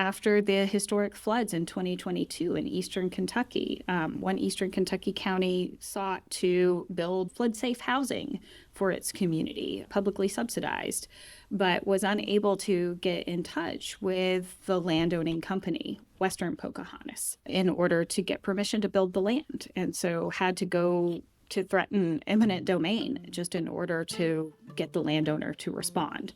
after the historic floods in 2022 in eastern Kentucky. One eastern Kentucky county sought to build flood-safe housing for its community, publicly subsidized, but was unable to get in touch with the landowning company, Western Pocahontas, in order to get permission to build the land. And so had to go to threaten eminent domain just in order to get the landowner to respond.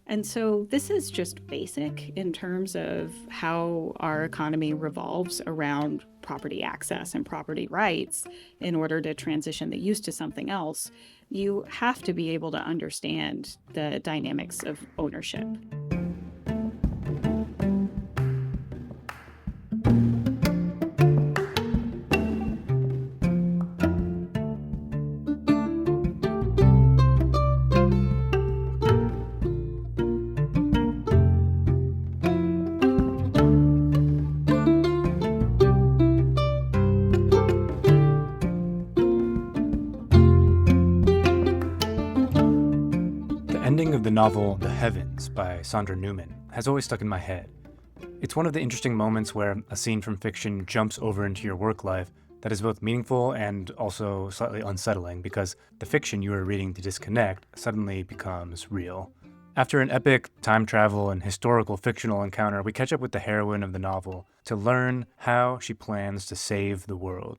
And so this is just basic in terms of how our economy revolves around property access and property rights. In order to transition the use to something else, you have to be able to understand the dynamics of ownership. The novel The Heavens by Sandra Newman has always stuck in my head. It's one of the interesting moments where a scene from fiction jumps over into your work life that is both meaningful and also slightly unsettling because the fiction you are reading to disconnect suddenly becomes real. After an epic time travel and historical fictional encounter, we catch up with the heroine of the novel to learn how she plans to save the world.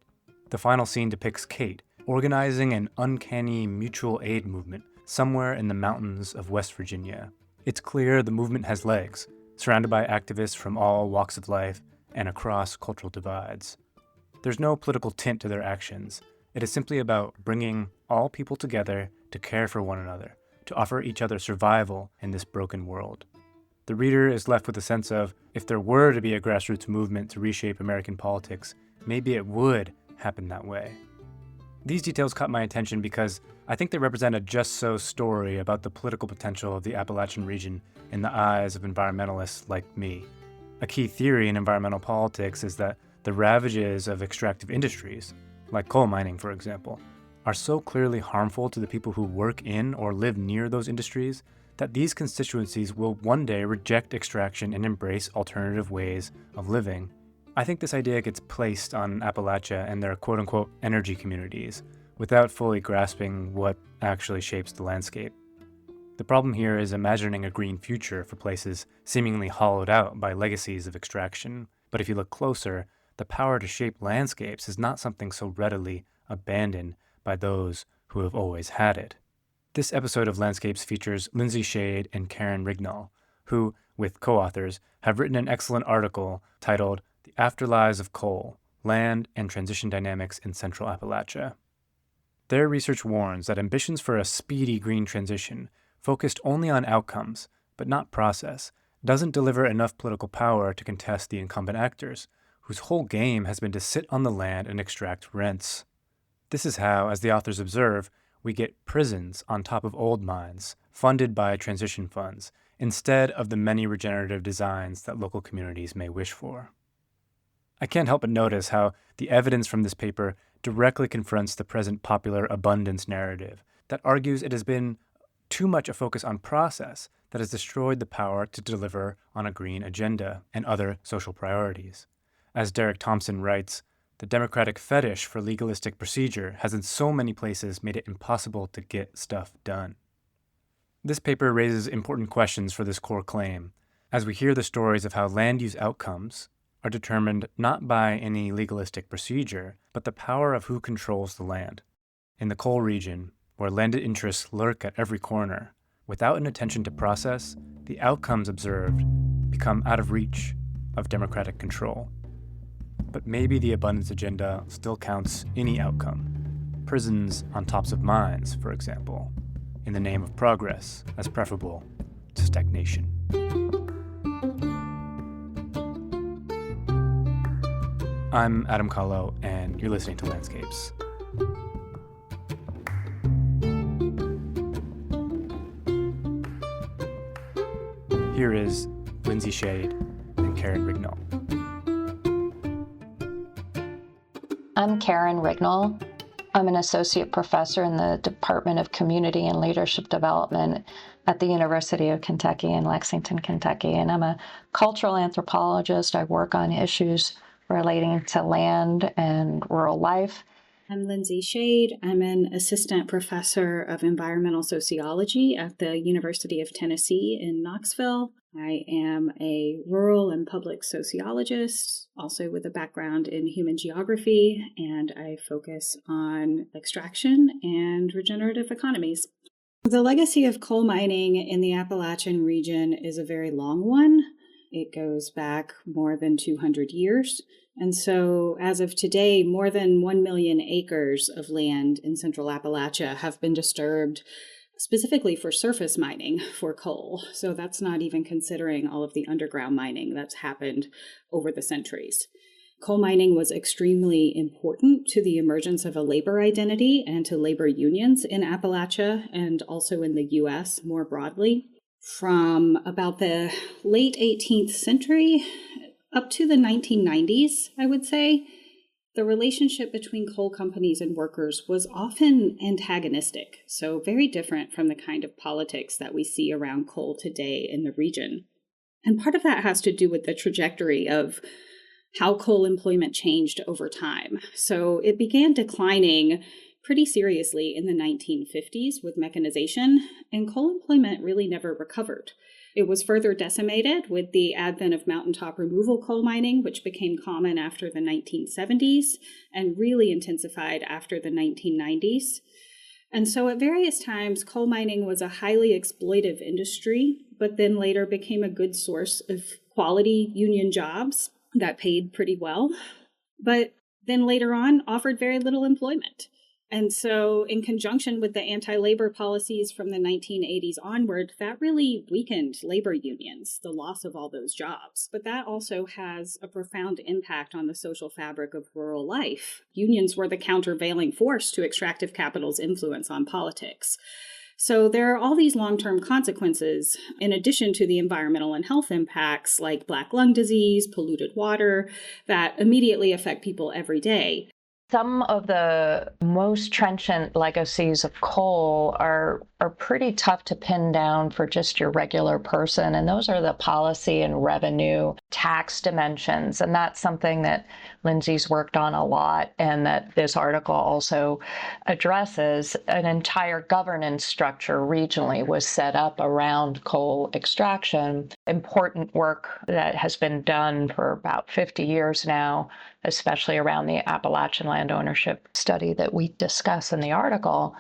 The final scene depicts Kate organizing an uncanny mutual aid movement somewhere in the mountains of West Virginia. It's clear the movement has legs, surrounded by activists from all walks of life and across cultural divides. There's no political tint to their actions. It is simply about bringing all people together to care for one another, to offer each other survival in this broken world. The reader is left with a sense of, if there were to be a grassroots movement to reshape American politics, maybe it would happen that way. These details caught my attention because I think they represent a just-so story about the political potential of the Appalachian region in the eyes of environmentalists like me. A key theory in environmental politics is that the ravages of extractive industries, like coal mining for example, are so clearly harmful to the people who work in or live near those industries that these constituencies will one day reject extraction and embrace alternative ways of living. I think this idea gets placed on Appalachia and their quote-unquote energy communities without fully grasping what actually shapes the landscape. The problem here is imagining a green future for places seemingly hollowed out by legacies of extraction. But if you look closer, the power to shape landscapes is not something so readily abandoned by those who have always had it. This episode of Landscapes features Lindsay and Karen Rignall, who, with co-authors, have written an excellent article titled The Afterlives of Coal, Land and Transition Dynamics in Central Appalachia. Their research warns that ambitions for a speedy green transition, focused only on outcomes, but not process, doesn't deliver enough political power to contest the incumbent actors, whose whole game has been to sit on the land and extract rents. This is how, as the authors observe, we get prisons on top of old mines, funded by transition funds, instead of the many regenerative designs that local communities may wish for. I can't help but notice how the evidence from this paper directly confronts the present popular abundance narrative that argues it has been too much a focus on process that has destroyed the power to deliver on a green agenda and other social priorities. As Derek Thompson writes, the democratic fetish for legalistic procedure has in so many places made it impossible to get stuff done. This paper raises important questions for this core claim, as we hear the stories of how land use outcomes are determined not by any legalistic procedure, but the power of who controls the land. In the coal region, where landed interests lurk at every corner, without an attention to process, the outcomes observed become out of reach of democratic control. But maybe the abundance agenda still counts any outcome. Prisons on tops of mines, for example, in the name of progress as preferable to stagnation. I'm Adam Calo, and you're listening to Landscapes. Here is Lindsay Shade and Karen Rignall. I'm Karen Rignall. I'm an associate professor in the Department of Community and Leadership Development at the University of Kentucky in Lexington, Kentucky, and I'm a cultural anthropologist. I work on issues relating to land and rural life. I'm Lindsay. I'm an assistant professor of environmental sociology at the University of Tennessee in Knoxville. I am a rural and public sociologist, also with a background in human geography, and I focus on extraction and regenerative economies. The legacy of coal mining in the Appalachian region is a very long one. It goes back more than 200 years. And so, as of today, more than 1 million acres of land in Central Appalachia have been disturbed specifically for surface mining for coal. So that's not even considering all of the underground mining that's happened over the centuries. Coal mining was extremely important to the emergence of a labor identity and to labor unions in Appalachia and also in the U.S. more broadly. From about the late 18th century up to the 1990s, I would say, the relationship between coal companies and workers was often antagonistic, so very different from the kind of politics that we see around coal today in the region. And part of that has to do with the trajectory of how coal employment changed over time. So it began declining pretty seriously in the 1950s with mechanization, and coal employment really never recovered. It was further decimated with the advent of mountaintop removal coal mining, which became common after the 1970s and really intensified after the 1990s. And so at various times, coal mining was a highly exploitive industry, but then later became a good source of quality union jobs that paid pretty well, but then later on offered very little employment. And so in conjunction with the anti-labor policies from the 1980s onward, that really weakened labor unions, the loss of all those jobs. But that also has a profound impact on the social fabric of rural life. Unions were the countervailing force to extractive capital's influence on politics. So there are all these long-term consequences, in addition to the environmental and health impacts like black lung disease, polluted water, that immediately affect people every day. Some of the most trenchant legacies of coal are pretty tough to pin down for just your regular person, and those are the policy and revenue tax dimensions. And that's something that Lindsay's worked on a lot, and that this article also addresses. An entire governance structure regionally was set up around coal extraction. Important work that has been done for about 50 years now, especially around the Appalachian Land Study that we discuss in the article,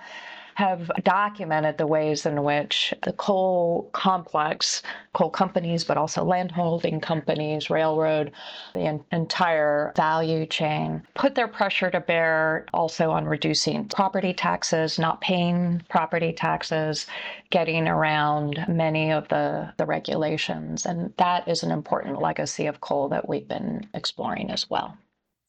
have documented the ways in which the coal complex, coal companies, but also landholding companies, railroad, the entire value chain, put their pressure to bear also on reducing property taxes, not paying property taxes, getting around many of the regulations. And that is an important legacy of coal that we've been exploring as well.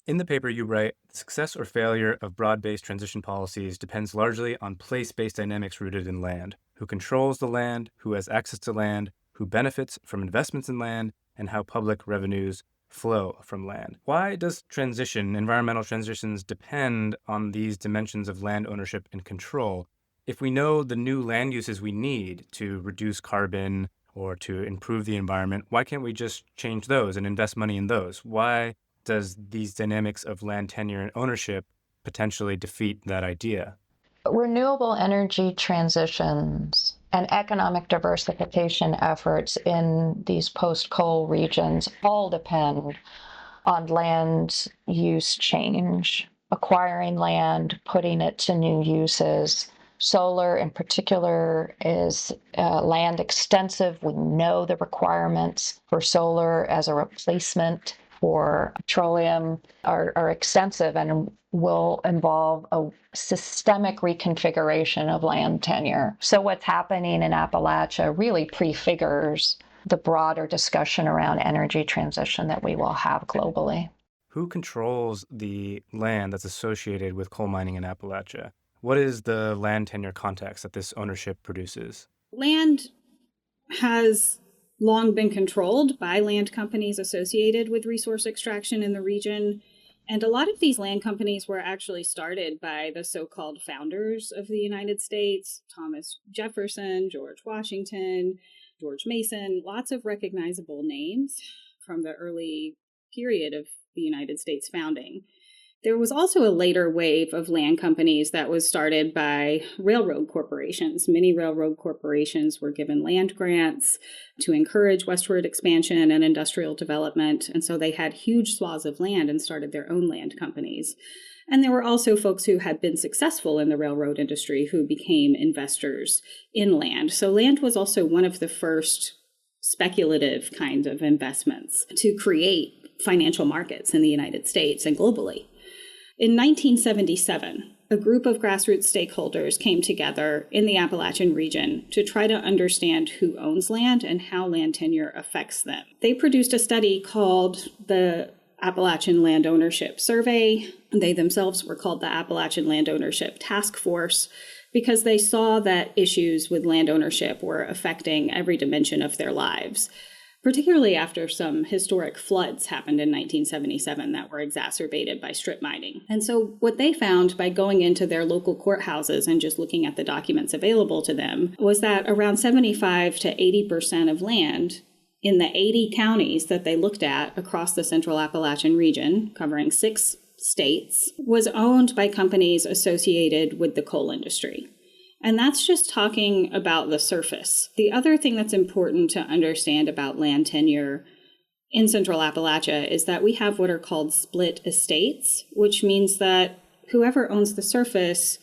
In the paper, you write, the success or failure of broad-based transition policies depends largely on place-based dynamics rooted in land. Who controls the land, who has access to land, who benefits from investments in land, and how public revenues flow from land. Why does environmental transitions depend on these dimensions of land ownership and control? If we know the new land uses we need to reduce carbon or to improve the environment, why can't we just change those and invest money in those? Why does these dynamics of land tenure and ownership potentially defeat that idea? Renewable energy transitions and economic diversification efforts in these post-coal regions all depend on land use change, acquiring land, putting it to new uses. Solar in particular is land extensive. We know the requirements for solar as a replacement for petroleum are extensive and will involve a systemic reconfiguration of land tenure. So what's happening in Appalachia really prefigures the broader discussion around energy transition that we will have globally. Who controls the land that's associated with coal mining in Appalachia? What is the land tenure context that this ownership produces? Land has long been controlled by land companies associated with resource extraction in the region. And a lot of these land companies were actually started by the so-called founders of the United States: Thomas Jefferson, George Washington, George Mason, lots of recognizable names from the early period of the United States founding. There was also a later wave of land companies that was started by railroad corporations. Many railroad corporations were given land grants to encourage westward expansion and industrial development. And so they had huge swaths of land and started their own land companies. And there were also folks who had been successful in the railroad industry who became investors in land. So land was also one of the first speculative kinds of investments to create financial markets in the United States and globally. In 1977, a group of grassroots stakeholders came together in the Appalachian region to try to understand who owns land and how land tenure affects them. They produced a study called the Appalachian Land Ownership Survey. They themselves were called the Appalachian Land Ownership Task Force because they saw that issues with land ownership were affecting every dimension of their lives, particularly after some historic floods happened in 1977 that were exacerbated by strip mining. And so what they found by going into their local courthouses and just looking at the documents available to them was that around 75 to 80% of land in the 80 counties that they looked at across the Central Appalachian region, covering 6 states, was owned by companies associated with the coal industry. And that's just talking about the surface. The other thing that's important to understand about land tenure in Central Appalachia is that we have what are called split estates, which means that whoever owns the surface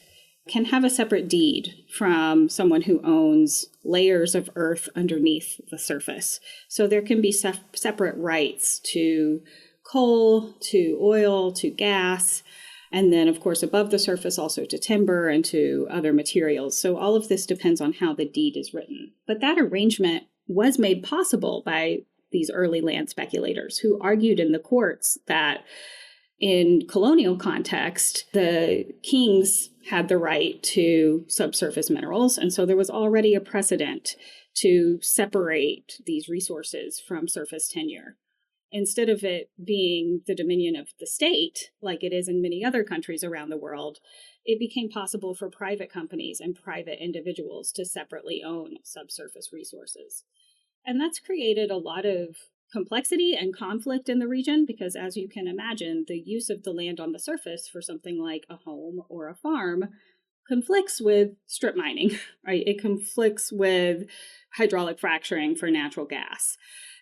can have a separate deed from someone who owns layers of earth underneath the surface. So there can be separate rights to coal, to oil, to gas, and then, of course, above the surface, also to timber and to other materials. So all of this depends on how the deed is written. But that arrangement was made possible by these early land speculators who argued in the courts that in colonial context, the kings had the right to subsurface minerals. And so there was already a precedent to separate these resources from surface tenure. Instead of it being the dominion of the state, like it is in many other countries around the world, it became possible for private companies and private individuals to separately own subsurface resources. And that's created a lot of complexity and conflict in the region because, as you can imagine, the use of the land on the surface for something like a home or a farm conflicts with strip mining, right? It conflicts with hydraulic fracturing for natural gas.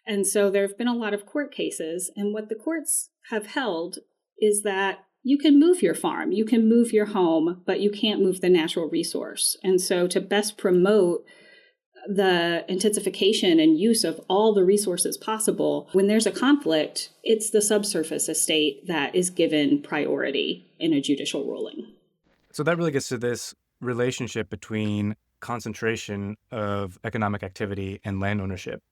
And so there have been a lot of court cases, and what the courts have held is that you can move your farm, you can move your home, but you can't move the natural resource. And so to best promote the intensification and use of all the resources possible, when there's a conflict, it's the subsurface estate that is given priority in a judicial ruling. So that really gets to this relationship between concentration of economic activity and land ownership.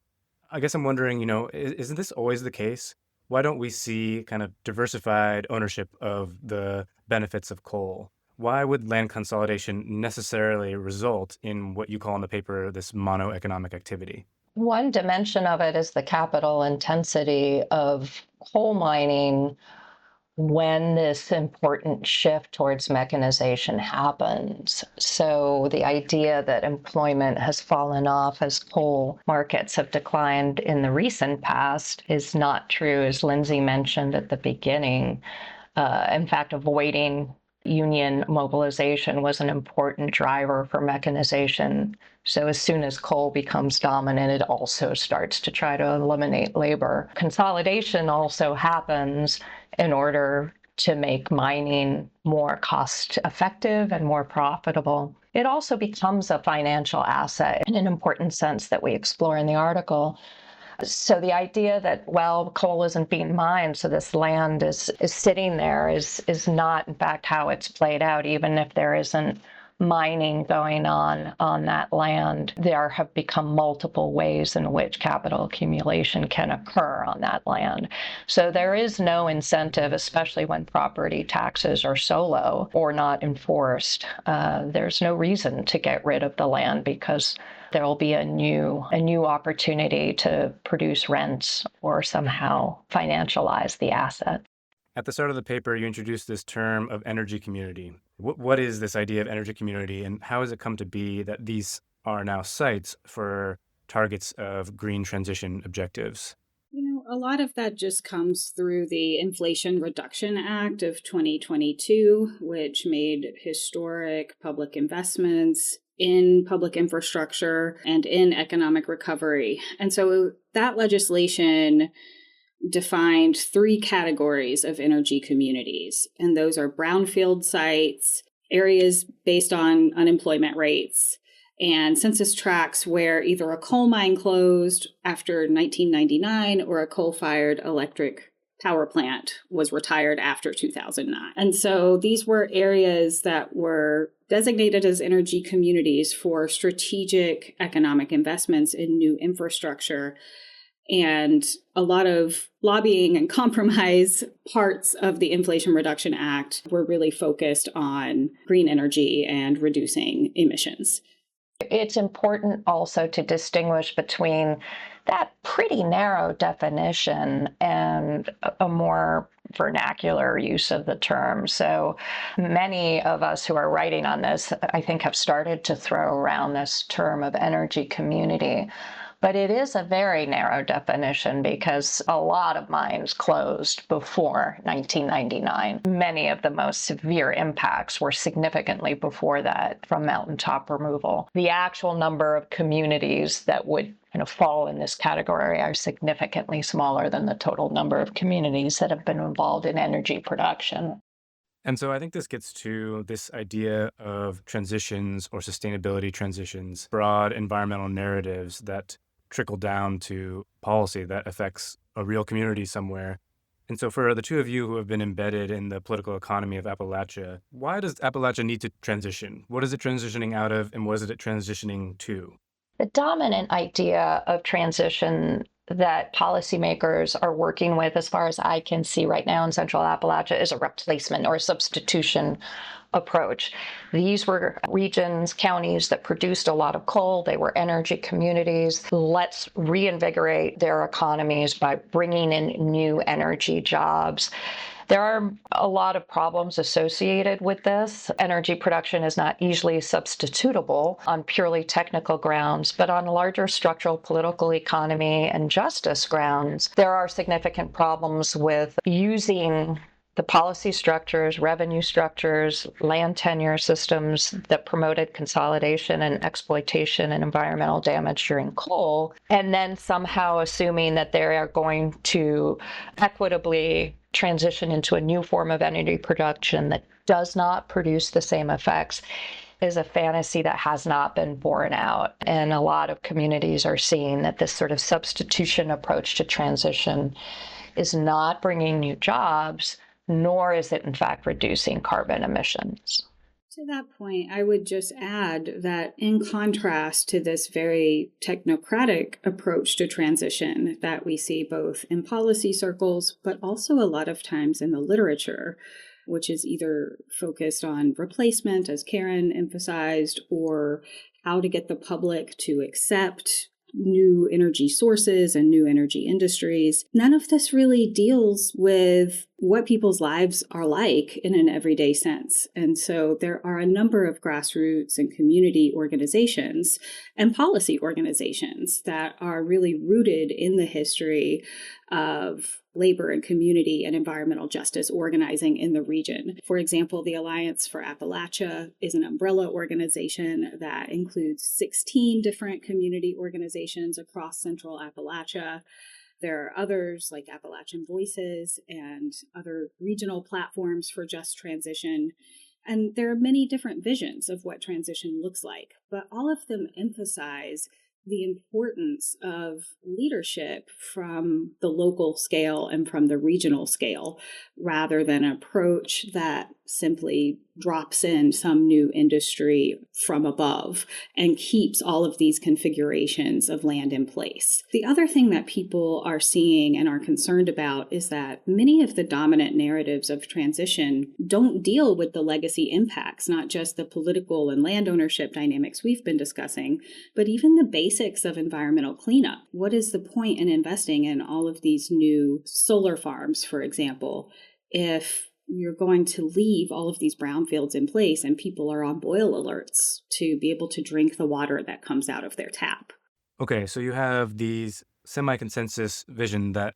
I guess I'm wondering, isn't this always the case? Why don't we see kind of diversified ownership of the benefits of coal? Why would land consolidation necessarily result in what you call in the paper this mono-economic activity? One dimension of it is the capital intensity of coal mining when this important shift towards mechanization happens. So the idea that employment has fallen off as coal markets have declined in the recent past is not true, as Lindsay mentioned at the beginning. In fact, avoiding union mobilization was an important driver for mechanization. So as soon as coal becomes dominant, it also starts to try to eliminate labor. Consolidation also happens in order to make mining more cost effective and more profitable. It also becomes a financial asset in an important sense that we explore in the article. So the idea that, coal isn't being mined, so this land is sitting there is not, in fact, how it's played out. Even if there isn't mining going on that land, there have become multiple ways in which capital accumulation can occur on that land. So there is no incentive, especially when property taxes are so low or not enforced. There's no reason to get rid of the land because there will be a new opportunity to produce rents or somehow financialize the asset. At the start of the paper, you introduced this term of energy community. What is this idea of energy community, and how has it come to be that these are now sites for targets of green transition objectives? A lot of that just comes through the Inflation Reduction Act of 2022, which made historic public investments in public infrastructure and in economic recovery. And so that legislation defined three categories of energy communities, and those are brownfield sites, areas based on unemployment rates, and census tracts where either a coal mine closed after 1999 or a coal-fired electric power plant was retired after 2009. And so these were areas that were designated as energy communities for strategic economic investments in new infrastructure. And a lot of lobbying and compromise parts of the Inflation Reduction Act were really focused on green energy and reducing emissions. It's important also to distinguish between that pretty narrow definition and a more vernacular use of the term. So many of us who are writing on this, I think, have started to throw around this term of energy community. But it is a very narrow definition because a lot of mines closed before 1999. Many of the most severe impacts were significantly before that from mountaintop removal. The actual number of communities that would fall in this category are significantly smaller than the total number of communities that have been involved in energy production. And so I think this gets to this idea of transitions or sustainability transitions, broad environmental narratives that trickle down to policy that affects a real community somewhere. And so for the two of you who have been embedded in the political economy of Appalachia, why does Appalachia need to transition? What is it transitioning out of, and what is it transitioning to? The dominant idea of transition that policymakers are working with, as far as I can see right now in Central Appalachia, is a replacement or substitution approach. These were regions, counties that produced a lot of coal. They were energy communities. Let's reinvigorate their economies by bringing in new energy jobs. There are a lot of problems associated with this. Energy production is not easily substitutable on purely technical grounds, but on larger structural, political, economy, and justice grounds, there are significant problems with using the policy structures, revenue structures, land tenure systems that promoted consolidation and exploitation and environmental damage during coal, and then somehow assuming that they are going to equitably transition into a new form of energy production that does not produce the same effects is a fantasy that has not been borne out. And a lot of communities are seeing that this sort of substitution approach to transition is not bringing new jobs, nor is it in fact reducing carbon emissions. To that point, I would just add that in contrast to this very technocratic approach to transition that we see both in policy circles, but also a lot of times in the literature, which is either focused on replacement, as Karen emphasized, or how to get the public to accept new energy sources and new energy industries. None of this really deals with what people's lives are like in an everyday sense. And so there are a number of grassroots and community organizations and policy organizations that are really rooted in the history of labor and community and environmental justice organizing in the region. For example, the Alliance for Appalachia is an umbrella organization that includes 16 different community organizations across Central Appalachia. There are others like Appalachian Voices and other regional platforms for just transition. And there are many different visions of what transition looks like, but all of them emphasize the importance of leadership from the local scale and from the regional scale, rather than an approach that simply drops in some new industry from above and keeps all of these configurations of land in place. The other thing that people are seeing and are concerned about is that many of the dominant narratives of transition don't deal with the legacy impacts, not just the political and land ownership dynamics we've been discussing, but even the basics of environmental cleanup. What is the point in investing in all of these new solar farms, for example, if you're going to leave all of these brownfields in place and people are on boil alerts to be able to drink the water that comes out of their tap. Okay, so you have these semi-consensus vision that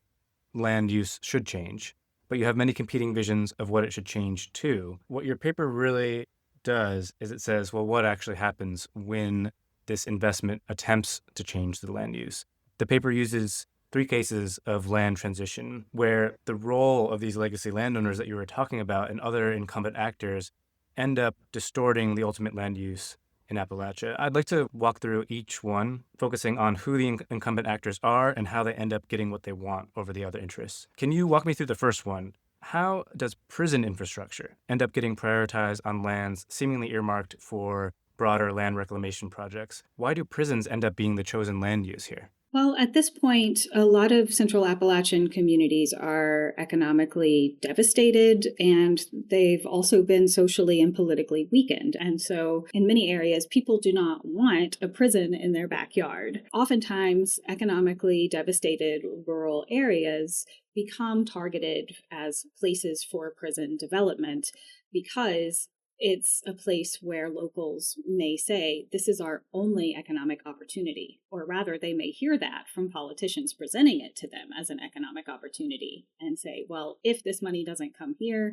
land use should change, but you have many competing visions of what it should change to. What your paper really does is it says, well, what actually happens when this investment attempts to change the land use? The paper uses 3 cases of land transition where the role of these legacy landowners that you were talking about and other incumbent actors end up distorting the ultimate land use in Appalachia. I'd like to walk through each one, focusing on who the incumbent actors are and how they end up getting what they want over the other interests. Can you walk me through the first one? How does prison infrastructure end up getting prioritized on lands seemingly earmarked for broader land reclamation projects? Why do prisons end up being the chosen land use here? Well, at this point, a lot of Central Appalachian communities are economically devastated, and they've also been socially and politically weakened. And so in many areas, people do not want a prison in their backyard. Oftentimes, economically devastated rural areas become targeted as places for prison development because it's a place where locals may say, this is our only economic opportunity. Or rather, they may hear that from politicians presenting it to them as an economic opportunity and say, well, if this money doesn't come here,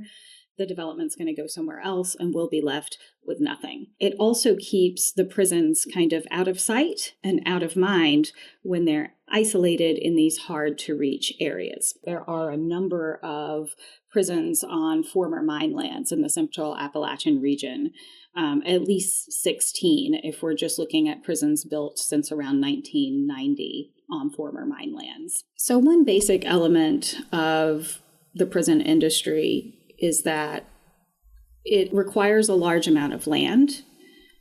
the development's going to go somewhere else and we'll be left with nothing. It also keeps the prisons kind of out of sight and out of mind when they're isolated in these hard to reach areas. There are a number of prisons on former mine lands in the Central Appalachian region, at least 16 if we're just looking at prisons built since around 1990 on former mine lands. So one basic element of the prison industry is that it requires a large amount of land,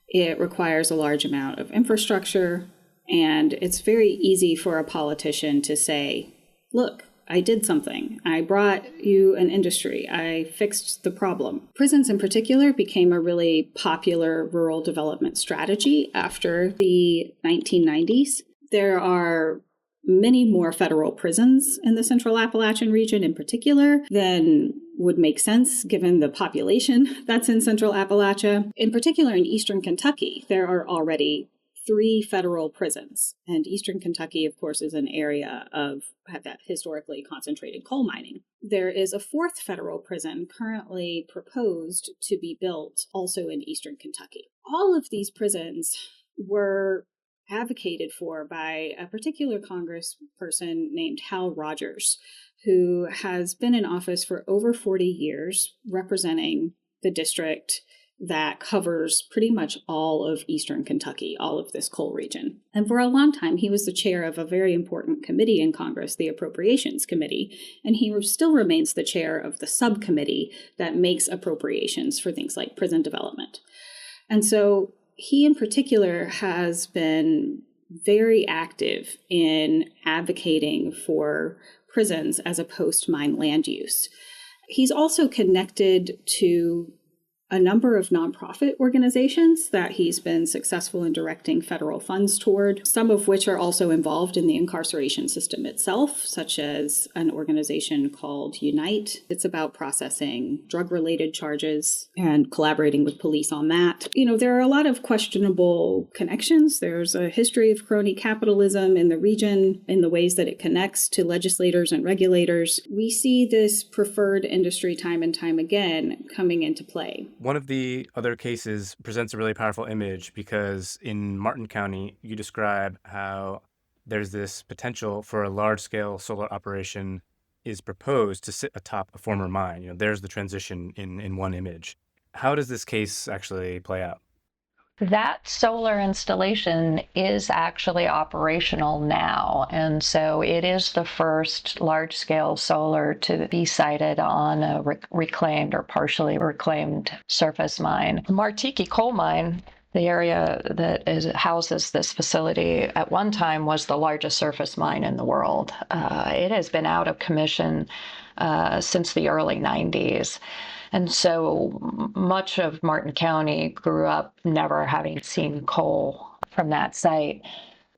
it requires a large amount of infrastructure, and it's very easy for a politician to say, look, I did something. I brought you an industry. I fixed the problem. Prisons in particular became a really popular rural development strategy after the 1990s. There are many more federal prisons in the Central Appalachian region in particular than would make sense given the population that's in Central Appalachia. In particular, in eastern Kentucky, there are already 3 federal prisons. And eastern Kentucky, of course, is an area of that historically concentrated coal mining. There is a 4th federal prison currently proposed to be built also in eastern Kentucky. All of these prisons were advocated for by a particular congressperson named Hal Rogers, who has been in office for over 40 years, representing the district that covers pretty much all of eastern Kentucky, all of this coal region. And for a long time, he was the chair of a very important committee in Congress, the Appropriations Committee, and he still remains the chair of the subcommittee that makes appropriations for things like prison development. And so he in particular has been very active in advocating for prisons as a post-mine land use. He's also connected to a number of nonprofit organizations that he's been successful in directing federal funds toward, some of which are also involved in the incarceration system itself, such as an organization called Unite. It's about processing drug-related charges and collaborating with police on that. You know, there are a lot of questionable connections. There's a history of crony capitalism in the region in the ways that it connects to legislators and regulators. We see this preferred industry time and time again coming into play. One of the other cases presents a really powerful image because in Martin County, you describe how there's this potential for a large-scale solar operation is proposed to sit atop a former mine. You know, there's the transition in one image. How does this case actually play out? That solar installation is actually operational now. And so it is the first large-scale solar to be sited on a reclaimed or partially reclaimed surface mine. The Martiki coal mine, the area that houses this facility, at one time was the largest surface mine in the world. It has been out of commission since the early 90s. And so much of Martin County grew up never having seen coal from that site.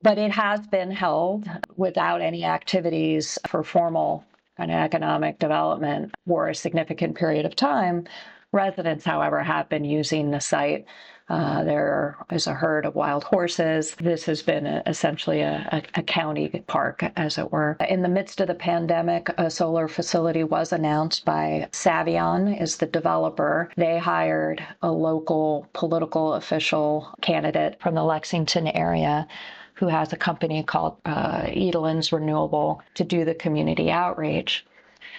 But it has been held without any activities for formal kind of economic development for a significant period of time. Residents, however, have been using the site. There is a herd of wild horses. This has been essentially a county park, as it were. In the midst of the pandemic, a solar facility was announced by Savion is the developer. They hired a local political official candidate from the Lexington area who has a company called Edelin's Renewable to do the community outreach.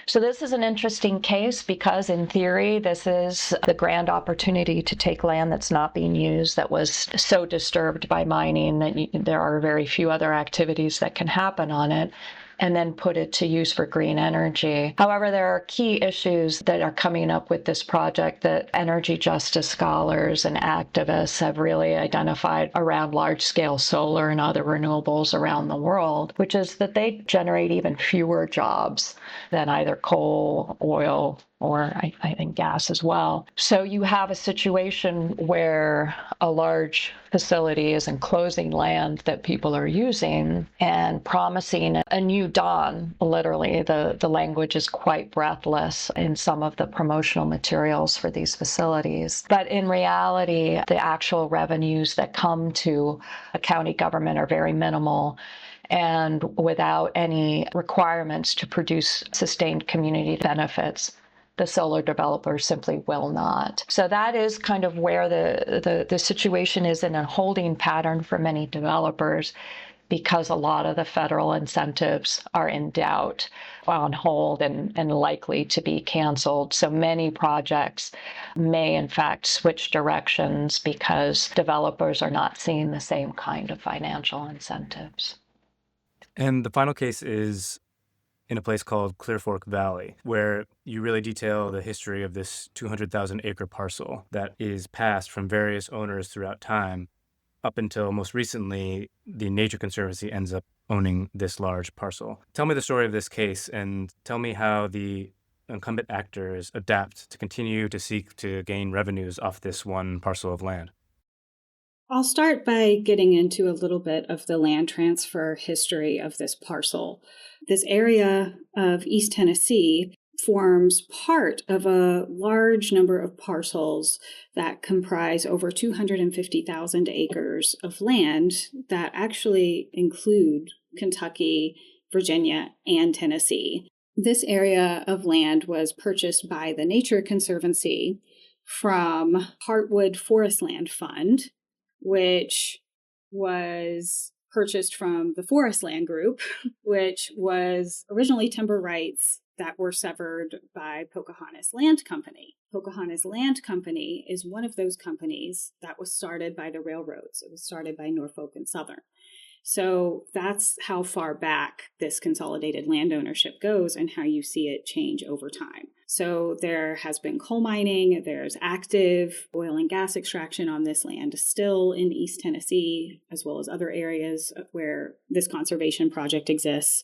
So this is an interesting case because, in theory, this is the grand opportunity to take land that's not being used, that was so disturbed by mining that there are very few other activities that can happen on it, and then put it to use for green energy. However, there are key issues that are coming up with this project that energy justice scholars and activists have really identified around large-scale solar and other renewables around the world, which is that they generate even fewer jobs than either coal, oil, or I think gas as well. So you have a situation where a large facility is enclosing land that people are using and promising a new dawn. Literally, the language is quite breathless in some of the promotional materials for these facilities. But in reality, the actual revenues that come to a county government are very minimal, and without any requirements to produce sustained community benefits, the solar developers simply will not. So that is kind of where the situation is in a holding pattern for many developers, because a lot of the federal incentives are in doubt, on hold, and likely to be canceled. So many projects may in fact switch directions because developers are not seeing the same kind of financial incentives. And the final case is in a place called Clear Fork Valley, where you really detail the history of this 200,000 acre parcel that is passed from various owners throughout time up until most recently, the Nature Conservancy ends up owning this large parcel. Tell me the story of this case and tell me how the incumbent actors adapt to continue to seek to gain revenues off this one parcel of land. I'll start by getting into a little bit of the land transfer history of this parcel. This area of East Tennessee forms part of a large number of parcels that comprise over 250,000 acres of land that actually include Kentucky, Virginia, and Tennessee. This area of land was purchased by the Nature Conservancy from Heartwood Forestland Fund, which was purchased from the Forestland Group, which was originally timber rights that were severed by Pocahontas Land Company. Pocahontas Land Company is one of those companies that was started by the railroads. It was started by Norfolk and Southern. So that's how far back this consolidated land ownership goes and how you see it change over time. So there has been coal mining, there's active oil and gas extraction on this land still in East Tennessee, as well as other areas where this conservation project exists.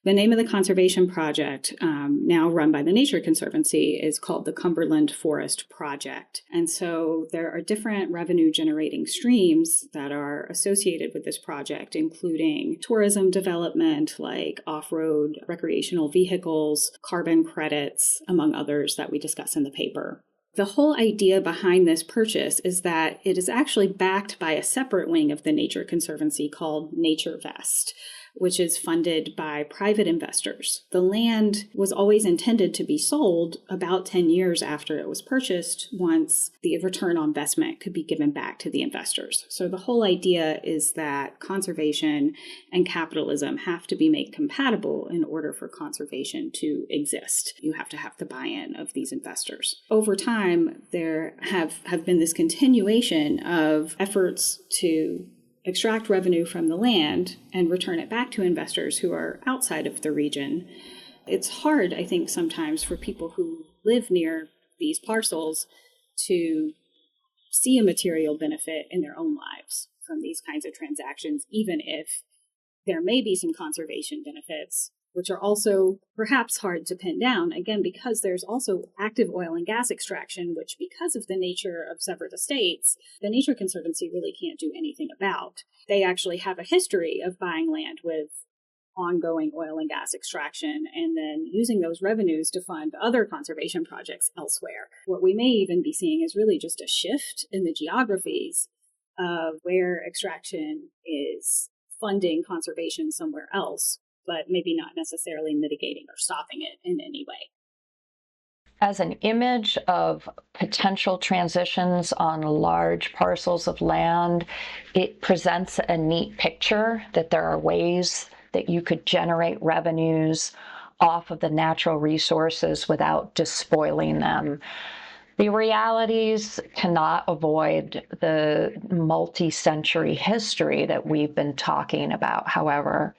The name of the conservation project, now run by the Nature Conservancy, is called the Cumberland Forest Project. And so there are different revenue generating streams that are associated with this project, including tourism development like off-road recreational vehicles, carbon credits, among others that we discuss in the paper. The whole idea behind this purchase is that it is actually backed by a separate wing of the Nature Conservancy called Nature Vest, which is funded by private investors. The land was always intended to be sold about 10 years after it was purchased, once the return on investment could be given back to the investors. So the whole idea is that conservation and capitalism have to be made compatible in order for conservation to exist. You have to have the buy-in of these investors. Over time, there have been this continuation of efforts to extract revenue from the land and return it back to investors who are outside of the region. It's hard, I think, sometimes for people who live near these parcels to see a material benefit in their own lives from these kinds of transactions, even if there may be some conservation benefits, which are also perhaps hard to pin down, again, because there's also active oil and gas extraction, which, because of the nature of severed estates, the Nature Conservancy really can't do anything about. They actually have a history of buying land with ongoing oil and gas extraction and then using those revenues to fund other conservation projects elsewhere. What we may even be seeing is really just a shift in the geographies of where extraction is funding conservation somewhere else, but maybe not necessarily mitigating or stopping it in any way. As an image of potential transitions on large parcels of land, it presents a neat picture that there are ways that you could generate revenues off of the natural resources without despoiling them. The realities cannot avoid the multi-century history that we've been talking about, however,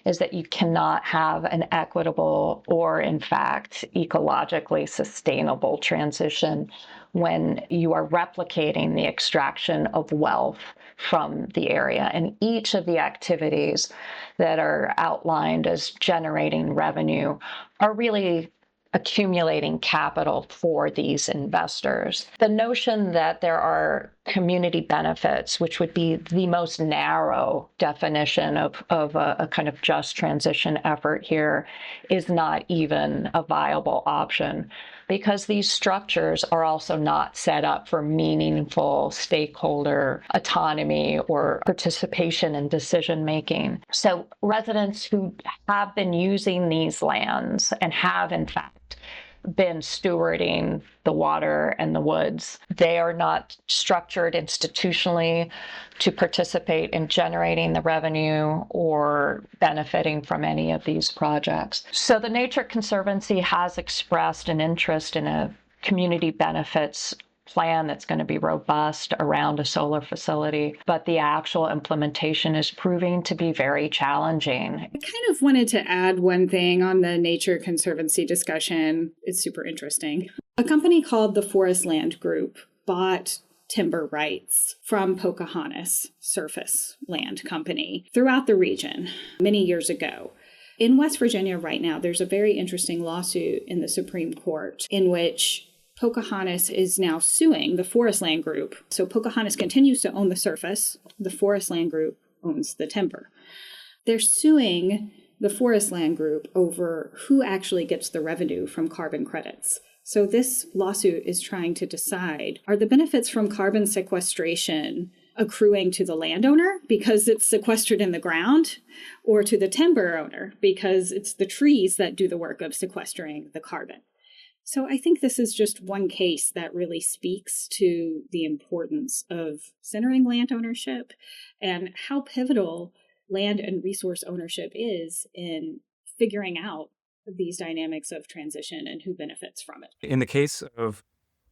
is that you cannot have an equitable or, in fact, ecologically sustainable transition when you are replicating the extraction of wealth from the area. And each of the activities that are outlined as generating revenue are really accumulating capital for these investors. The notion that there are community benefits, which would be the most narrow definition of a kind of just transition effort here, is not even a viable option, because these structures are also not set up for meaningful stakeholder autonomy or participation in decision making. So residents who have been using these lands and have, in fact, been stewarding the water and the woods, they are not structured institutionally to participate in generating the revenue or benefiting from any of these projects. So the Nature Conservancy has expressed an interest in a community benefits plan that's going to be robust around a solar facility, but the actual implementation is proving to be very challenging. I kind of wanted to add one thing on the Nature Conservancy discussion. It's super interesting. A company called the Forestland Group bought timber rights from Pocahontas Surface Land Company throughout the region many years ago. In West Virginia right now, there's a very interesting lawsuit in the Supreme Court in which Pocahontas is now suing the Forestland Group. So Pocahontas continues to own the surface. The Forestland Group owns the timber. They're suing the Forestland Group over who actually gets the revenue from carbon credits. So this lawsuit is trying to decide, are the benefits from carbon sequestration accruing to the landowner because it's sequestered in the ground, or to the timber owner because it's the trees that do the work of sequestering the carbon? So I think this is just one case that really speaks to the importance of centering land ownership and how pivotal land and resource ownership is in figuring out these dynamics of transition and who benefits from it. In the case of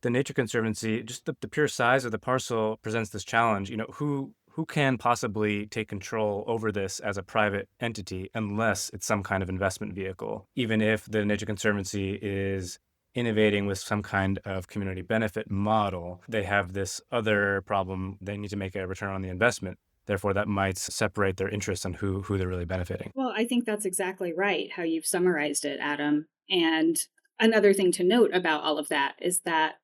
the Nature Conservancy, just the pure size of the parcel presents this challenge. Who can possibly take control over this as a private entity unless it's some kind of investment vehicle, even if the Nature Conservancy is innovating with some kind of community benefit model, they have this other problem. They need to make a return on the investment. Therefore, that might separate their interests on who they're really benefiting. Well, I think that's exactly right, how you've summarized it, Adam. And another thing to note about all of that is that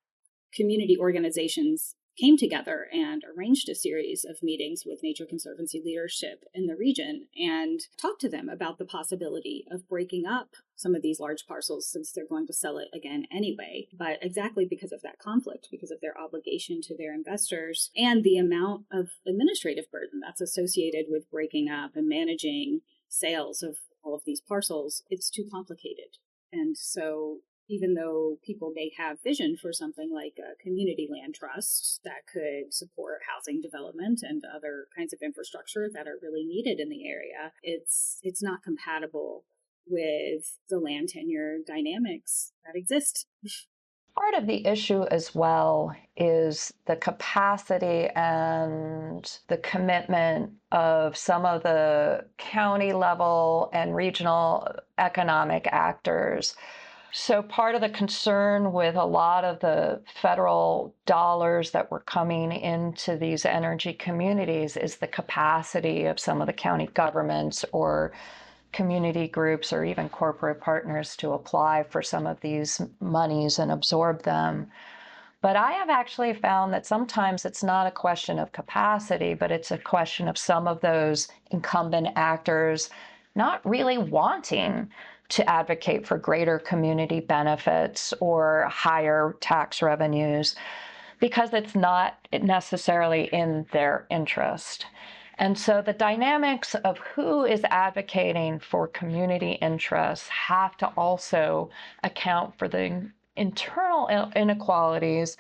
community organizations came together and arranged a series of meetings with Nature Conservancy leadership in the region and talked to them about the possibility of breaking up some of these large parcels since they're going to sell it again anyway. But exactly because of that conflict, because of their obligation to their investors and the amount of administrative burden that's associated with breaking up and managing sales of all of these parcels, it's too complicated. And so even though people may have vision for something like a community land trust that could support housing development and other kinds of infrastructure that are really needed in the area, it's not compatible with the land tenure dynamics that exist. Part of the issue as well is the capacity and the commitment of some of the county level and regional economic actors. So part of the concern with a lot of the federal dollars that were coming into these energy communities is the capacity of some of the county governments or community groups or even corporate partners to apply for some of these monies and absorb them. But I have actually found that sometimes it's not a question of capacity, but it's a question of some of those incumbent actors not really wanting to advocate for greater community benefits or higher tax revenues because it's not necessarily in their interest. And so the dynamics of who is advocating for community interests have to also account for the internal inequalities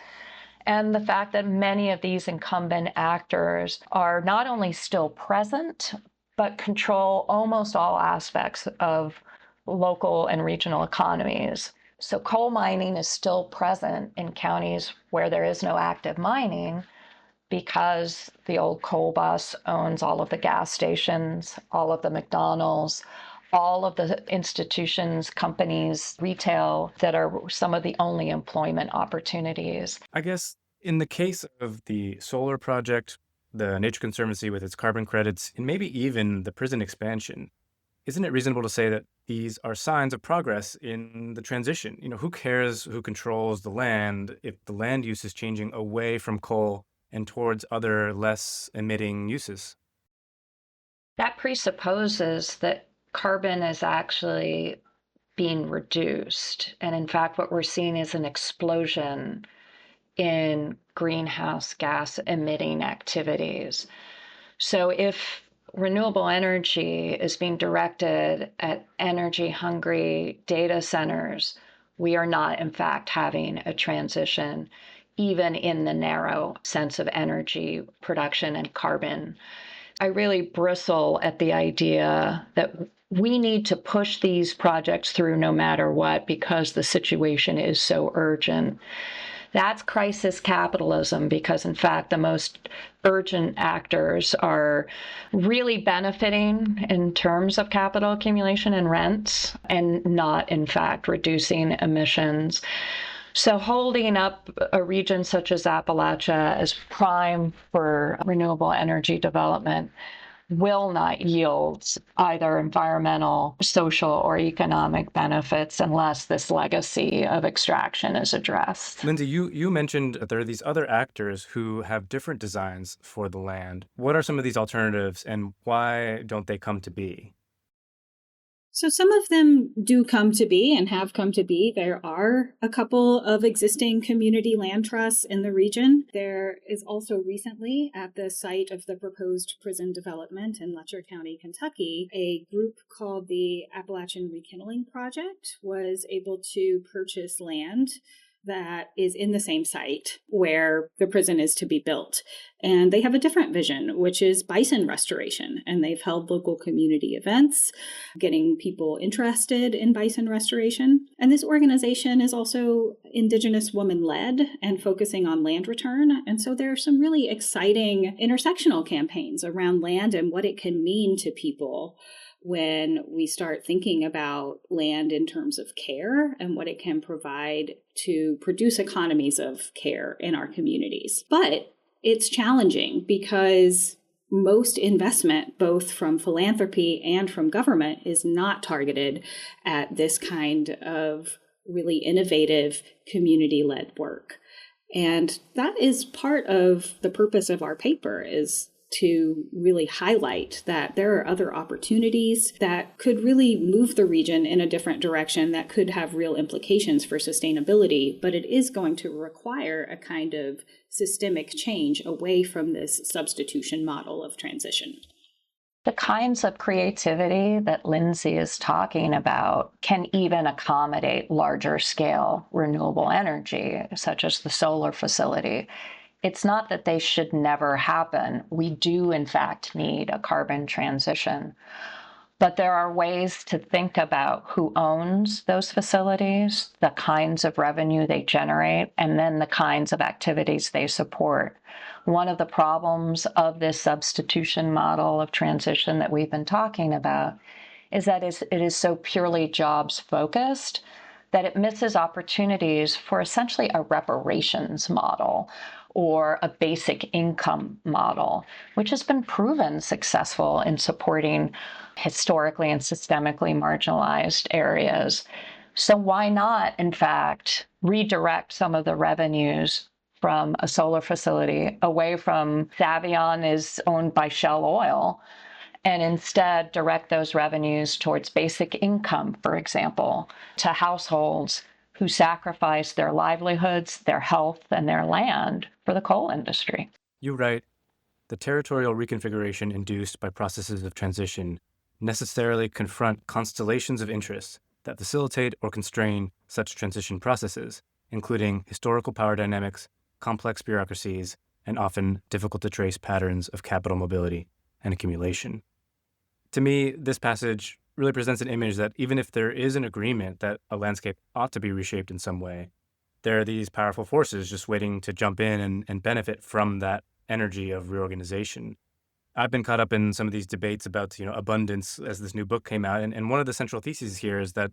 and the fact that many of these incumbent actors are not only still present, but control almost all aspects of local and regional economies. So coal mining is still present in counties where there is no active mining because the old coal bus owns all of the gas stations, all of the McDonald's, all of the institutions, companies, retail that are some of the only employment opportunities. I guess in the case of the solar project, the Nature Conservancy with its carbon credits, and maybe even the prison expansion, isn't it reasonable to say that these are signs of progress in the transition? Who cares who controls the land if the land use is changing away from coal and towards other less emitting uses? That presupposes that carbon is actually being reduced. And in fact, what we're seeing is an explosion in greenhouse gas emitting activities. So if renewable energy is being directed at energy hungry data centers, we are not, in fact, having a transition, even in the narrow sense of energy production and carbon. I really bristle at the idea that we need to push these projects through no matter what because the situation is so urgent. That's crisis capitalism because, in fact, the most urgent actors are really benefiting in terms of capital accumulation and rents and not, in fact, reducing emissions. So holding up a region such as Appalachia as prime for renewable energy development will not yield either environmental, social, or economic benefits unless this legacy of extraction is addressed. Lindsay, you mentioned that there are these other actors who have different designs for the land. What are some of these alternatives and why don't they come to be? So some of them do come to be and have come to be. There are a couple of existing community land trusts in the region. There is also recently at the site of the proposed prison development in Letcher County, Kentucky, a group called the Appalachian Rekindling Project was able to purchase land that is in the same site where the prison is to be built. And they have a different vision, which is bison restoration. And they've held local community events, getting people interested in bison restoration. And this organization is also Indigenous woman-led and focusing on land return. And so there are some really exciting intersectional campaigns around land and what it can mean to people when we start thinking about land in terms of care and what it can provide to produce economies of care in our communities. But it's challenging because most investment, both from philanthropy and from government, is not targeted at this kind of really innovative community-led work. And that is part of the purpose of our paper, is to really highlight that there are other opportunities that could really move the region in a different direction that could have real implications for sustainability, but it is going to require a kind of systemic change away from this substitution model of transition. The kinds of creativity that Lindsay is talking about can even accommodate larger scale renewable energy, such as the solar facility. It's not that they should never happen. We do, in fact, need a carbon transition. But there are ways to think about who owns those facilities, the kinds of revenue they generate, and then the kinds of activities they support. One of the problems of this substitution model of transition that we've been talking about is that it is so purely jobs focused that it misses opportunities for essentially a reparations model or a basic income model, which has been proven successful in supporting historically and systemically marginalized areas. So why not, in fact, redirect some of the revenues from a solar facility away from Savion is owned by Shell Oil and instead direct those revenues towards basic income, for example, to households who sacrifice their livelihoods, their health, and their land for the coal industry. You write, the territorial reconfiguration induced by processes of transition necessarily confront constellations of interest that facilitate or constrain such transition processes, including historical power dynamics, complex bureaucracies, and often difficult to trace patterns of capital mobility and accumulation. To me, this passage really presents an image that even if there is an agreement that a landscape ought to be reshaped in some way, there are these powerful forces just waiting to jump in and benefit from that energy of reorganization. I've been caught up in some of these debates about, abundance as this new book came out. And one of the central theses here is that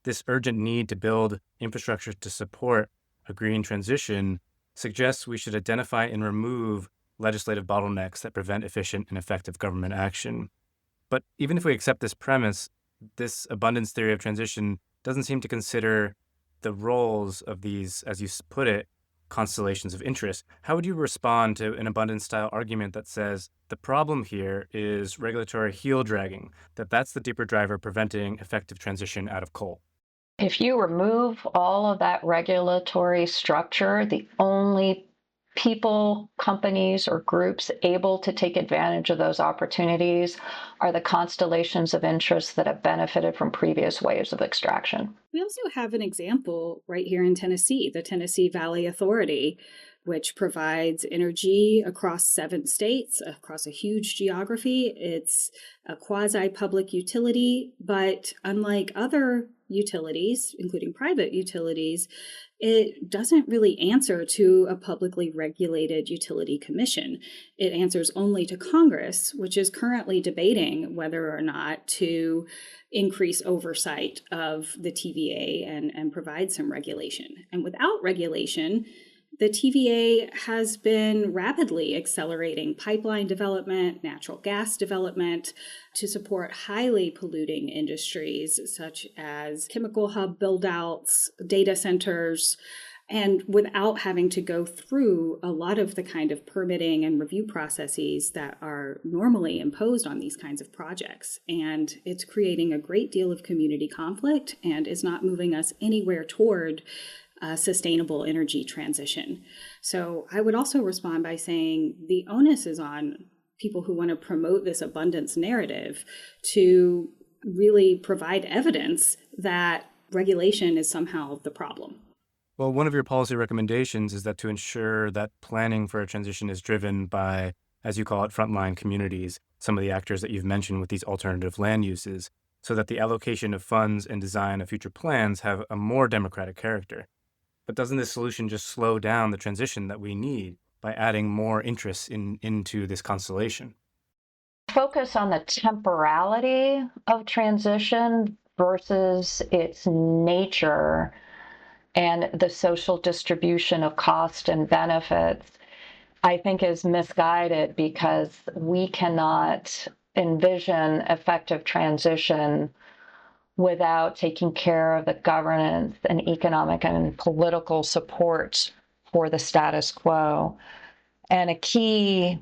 this urgent need to build infrastructure to support a green transition suggests we should identify and remove legislative bottlenecks that prevent efficient and effective government action. But even if we accept this premise, this abundance theory of transition doesn't seem to consider the roles of these, as you put it, constellations of interest. How would you respond to an abundance style argument that says the problem here is regulatory heel dragging, that's the deeper driver preventing effective transition out of coal? If you remove all of that regulatory structure, the only people, companies, or groups able to take advantage of those opportunities are the constellations of interest that have benefited from previous waves of extraction. We also have an example right here in Tennessee, the Tennessee Valley Authority, which provides energy across 7 states, across a huge geography. It's a quasi-public utility, but unlike other utilities, including private utilities, it doesn't really answer to a publicly regulated utility commission. It answers only to Congress, which is currently debating whether or not to increase oversight of the TVA and provide some regulation. And without regulation, the TVA has been rapidly accelerating pipeline development, natural gas development to support highly polluting industries such as chemical hub buildouts, data centers, and without having to go through a lot of the kind of permitting and review processes that are normally imposed on these kinds of projects. And it's creating a great deal of community conflict and is not moving us anywhere toward sustainable energy transition. So I would also respond by saying the onus is on people who want to promote this abundance narrative to really provide evidence that regulation is somehow the problem. Well, one of your policy recommendations is that to ensure that planning for a transition is driven by, as you call it, frontline communities, some of the actors that you've mentioned with these alternative land uses, so that the allocation of funds and design of future plans have a more democratic character. But doesn't this solution just slow down the transition that we need by adding more interests into this constellation? Focus on the temporality of transition versus its nature and the social distribution of cost and benefits, I think is misguided because we cannot envision effective transition without taking care of the governance and economic and political support for the status quo. And a key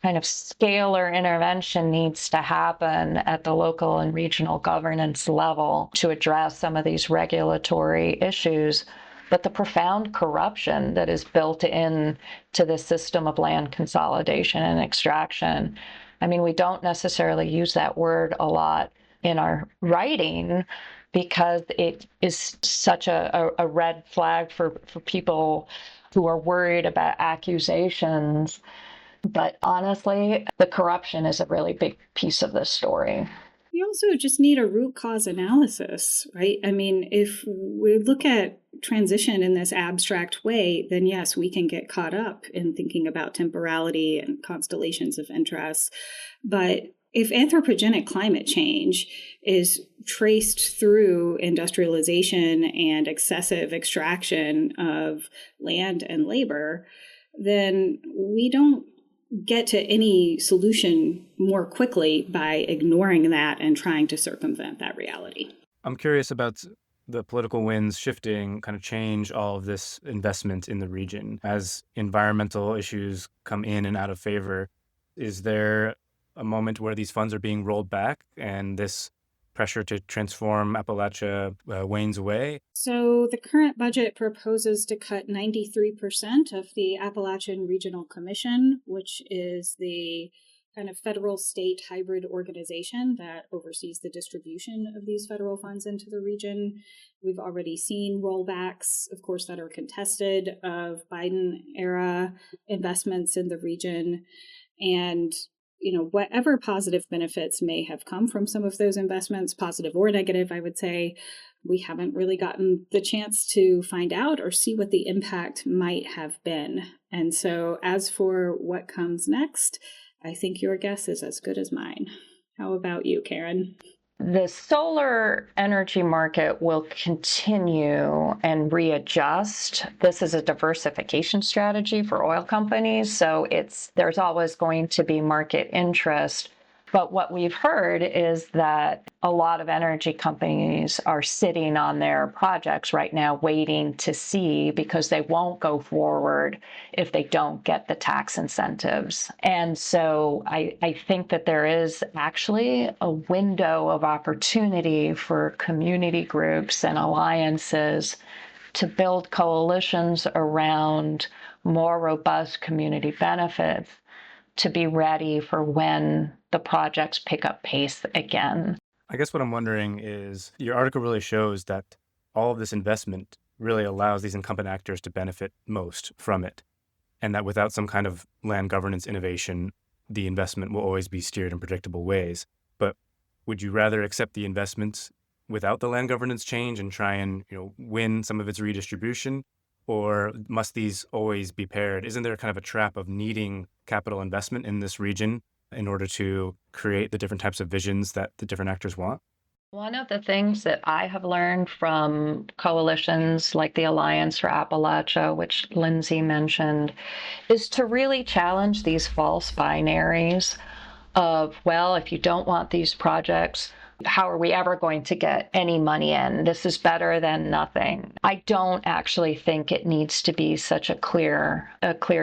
kind of scalar intervention needs to happen at the local and regional governance level to address some of these regulatory issues. But the profound corruption that is built in to the system of land consolidation and extraction, I mean, we don't necessarily use that word a lot in our writing because it is such a red flag for people who are worried about accusations. But honestly, the corruption is a really big piece of this story. We also just need a root cause analysis, right? I mean, if we look at transition in this abstract way, then yes, we can get caught up in thinking about temporality and constellations of interest. But if anthropogenic climate change is traced through industrialization and excessive extraction of land and labor, then we don't get to any solution more quickly by ignoring that and trying to circumvent that reality. I'm curious about the political winds shifting, kind of change all of this investment in the region as environmental issues come in and out of favor. Is there a moment where these funds are being rolled back and this pressure to transform Appalachia wanes away? So the current budget proposes to cut 93% of the Appalachian Regional Commission, which is the kind of federal state hybrid organization that oversees the distribution of these federal funds into the region. We've already seen rollbacks, of course, that are contested of Biden era investments in the region. And whatever positive benefits may have come from some of those investments, positive or negative, I would say, we haven't really gotten the chance to find out or see what the impact might have been. And so as for what comes next, I think your guess is as good as mine. How about you, Karen? The solar energy market will continue and readjust. This is a diversification strategy for oil companies, so there's always going to be market interest. But what we've heard is that a lot of energy companies are sitting on their projects right now waiting to see, because they won't go forward if they don't get the tax incentives. And so I think that there is actually a window of opportunity for community groups and alliances to build coalitions around more robust community benefits to be ready for when the projects pick up pace again. I guess what I'm wondering is your article really shows that all of this investment really allows these incumbent actors to benefit most from it, and that without some kind of land governance innovation, the investment will always be steered in predictable ways. But would you rather accept the investments without the land governance change and try and win some of its redistribution? Or must these always be paired? Isn't there kind of a trap of needing capital investment in this region in order to create the different types of visions that the different actors want? One of the things that I have learned from coalitions like the Alliance for Appalachia, which Lindsay mentioned, is to really challenge these false binaries of, well, if you don't want these projects, how are we ever going to get any money in? This is better than nothing. I don't actually think it needs to be such a clear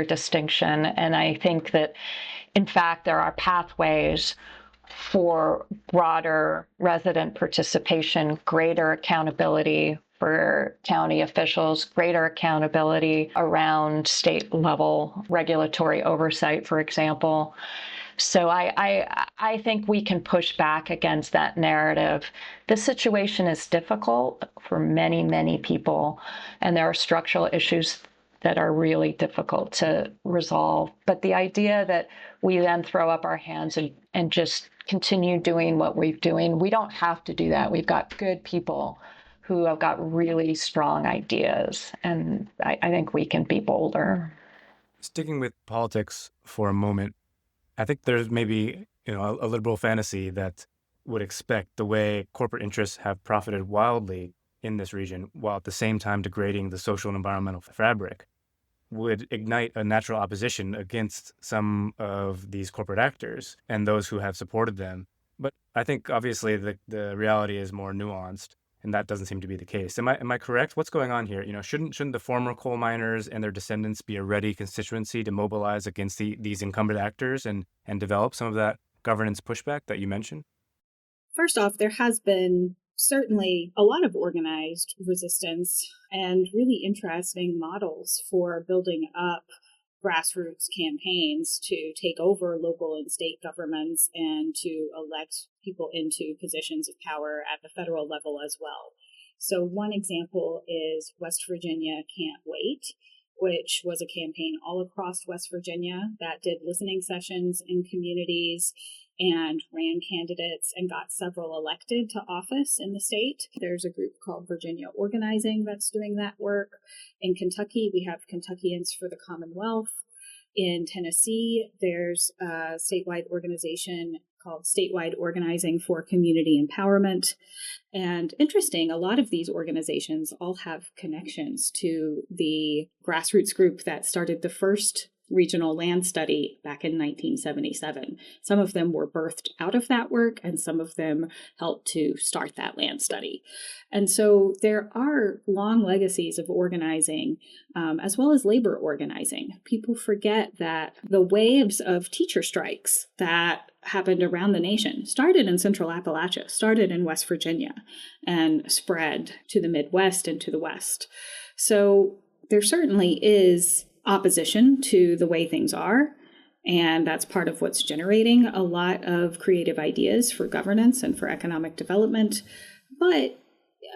distinction. And I think that, in fact, there are pathways for broader resident participation, greater accountability for county officials, greater accountability around state level regulatory oversight, for example. So I think we can push back against that narrative. This situation is difficult for many, many people, and there are structural issues that are really difficult to resolve. But the idea that we then throw up our hands and just continue doing what we're doing, we don't have to do that. We've got good people who have got really strong ideas, and I think we can be bolder. Sticking with politics for a moment, I think there's maybe a liberal fantasy that would expect the way corporate interests have profited wildly in this region, while at the same time degrading the social and environmental fabric, would ignite a natural opposition against some of these corporate actors and those who have supported them. But I think obviously the reality is more nuanced, and that doesn't seem to be the case. Am I correct? What's going on here? Shouldn't the former coal miners and their descendants be a ready constituency to mobilize against these incumbent actors and develop some of that governance pushback that you mentioned? First off, there has been certainly a lot of organized resistance and really interesting models for building up grassroots campaigns to take over local and state governments and to elect people into positions of power at the federal level as well. So one example is West Virginia Can't Wait, which was a campaign all across West Virginia that did listening sessions in communities and ran candidates and got several elected to office in the state. There's a group called Virginia Organizing that's doing that work. In Kentucky, we have Kentuckians for the Commonwealth. In Tennessee, there's a statewide organization called Statewide Organizing for Community Empowerment. And interesting, a lot of these organizations all have connections to the grassroots group that started the first Regional Land Study back in 1977. Some of them were birthed out of that work, and some of them helped to start that land study. And so there are long legacies of organizing, as well as labor organizing. People forget that the waves of teacher strikes that happened around the nation started in Central Appalachia, started in West Virginia, and spread to the Midwest and to the West. So there certainly is opposition to the way things are, and that's part of what's generating a lot of creative ideas for governance and for economic development. But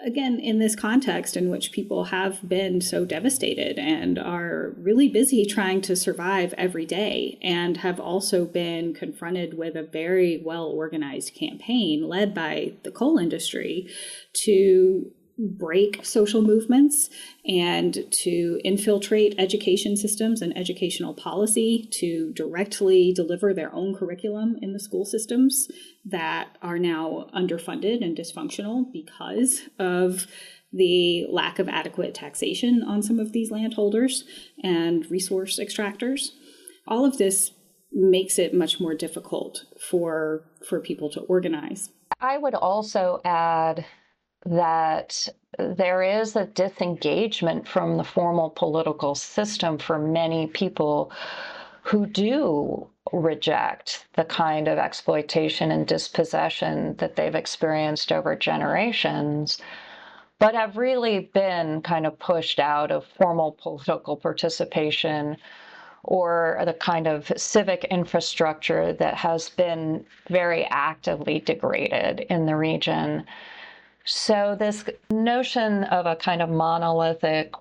again, in this context in which people have been so devastated and are really busy trying to survive every day, and have also been confronted with a very well-organized campaign led by the coal industry to break social movements and to infiltrate education systems and educational policy, to directly deliver their own curriculum in the school systems that are now underfunded and dysfunctional because of the lack of adequate taxation on some of these landholders and resource extractors. All of this makes it much more difficult for people to organize. I would also add that there is a disengagement from the formal political system for many people who do reject the kind of exploitation and dispossession that they've experienced over generations, but have really been kind of pushed out of formal political participation or the kind of civic infrastructure that has been very actively degraded in the region. So this notion of a kind of monolithic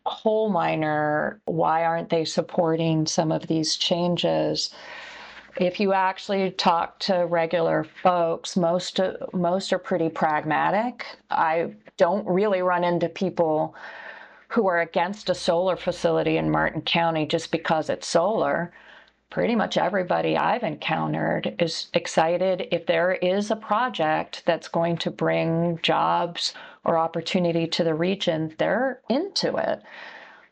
coal miner, why aren't they supporting some of these changes? If you actually talk to regular folks, most are pretty pragmatic. I don't really run into people who are against a solar facility in Martin County just because it's solar. Pretty much everybody I've encountered is excited if there is a project that's going to bring jobs or opportunity to the region, they're into it.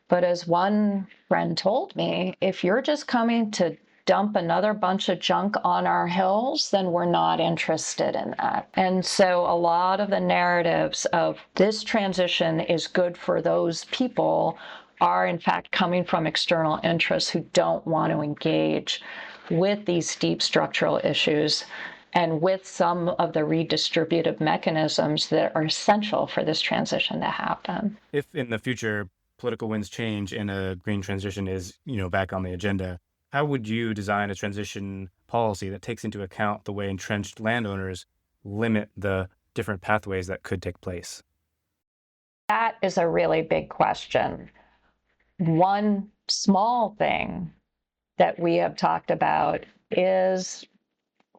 But as one friend told me, if you're just coming to dump another bunch of junk on our hills, then we're not interested in that. And so a lot of the narratives of this transition is good for those people are in fact coming from external interests who don't want to engage with these deep structural issues and with some of the redistributive mechanisms that are essential for this transition to happen. If in the future political winds change and a green transition is, back on the agenda, how would you design a transition policy that takes into account the way entrenched landowners limit the different pathways that could take place? That is a really big question. One small thing that we have talked about is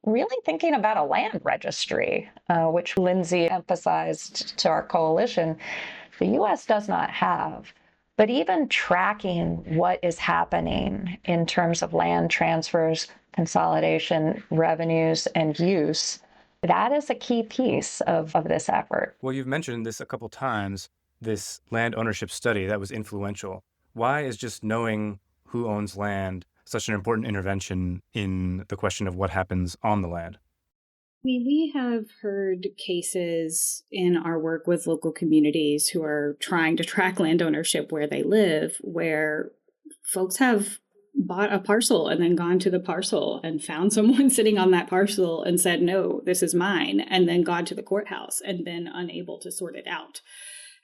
really thinking about a land registry, which Lindsay emphasized to our coalition, the U.S. does not have. But even tracking what is happening in terms of land transfers, consolidation, revenues, and use, that is a key piece of this effort. Well, you've mentioned this a couple times, this land ownership study that was influential. Why is just knowing who owns land such an important intervention in the question of what happens on the land? We have heard cases in our work with local communities who are trying to track land ownership where they live, where folks have bought a parcel and then gone to the parcel and found someone sitting on that parcel and said, no, this is mine, and then gone to the courthouse and been unable to sort it out.